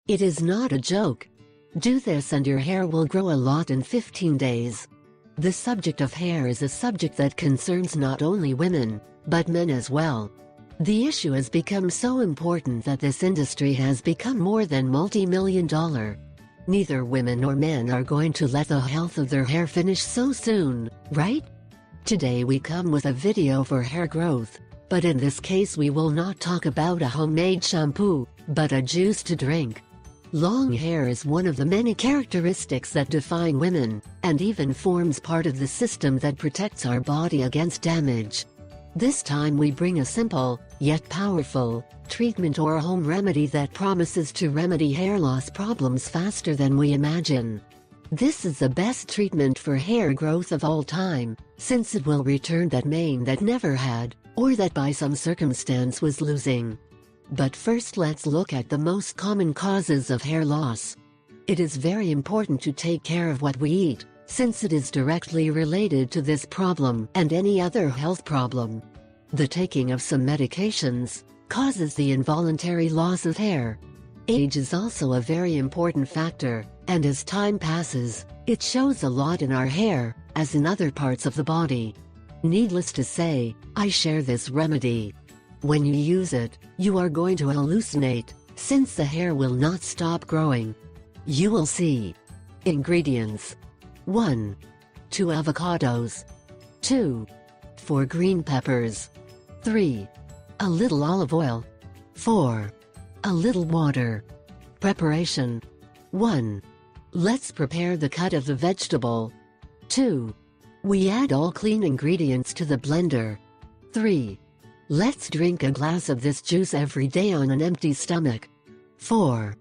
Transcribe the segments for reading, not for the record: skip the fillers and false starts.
It is not a joke. Do this and your hair will grow a lot in 15 days. The subject of hair is a subject that concerns not only women, but men as well. The issue has become so important that this industry has become more than multi-million-dollar. Neither women nor men are going to let the health of their hair finish so soon, right? Today we come with a video for hair growth, but in this case we will not talk about a homemade shampoo, but a juice to drink. Long hair is one of the many characteristics that define women, and even forms part of the system that protects our body against damage. This time we bring a simple, yet powerful, treatment or home remedy that promises to remedy hair loss problems faster than we imagine. This is the best treatment for hair growth of all time, since it will return that mane that never had, or that by some circumstance was losing. But first let's look at the most common causes of hair loss. It is very important to take care of what we eat, since it is directly related to this problem and any other health problem. The taking of some medications causes the involuntary loss of hair. Age is also a very important factor, and as time passes, it shows a lot in our hair, as in other parts of the body. Needless to say, I share this remedy. When you use it, you are going to hallucinate, since the hair will not stop growing. You will see. Ingredients: 1. 2 avocados. 2. 4 green peppers. 3. A little olive oil. 4. A little water. Preparation: 1. Let's prepare the cut of the vegetable. 2. We add all clean ingredients to the blender. 3. Let's drink a glass of this juice every day on an empty stomach. 4.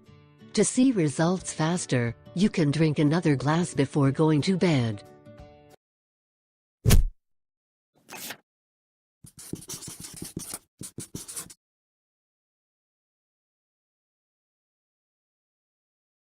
To see results faster, you can drink another glass before going to bed.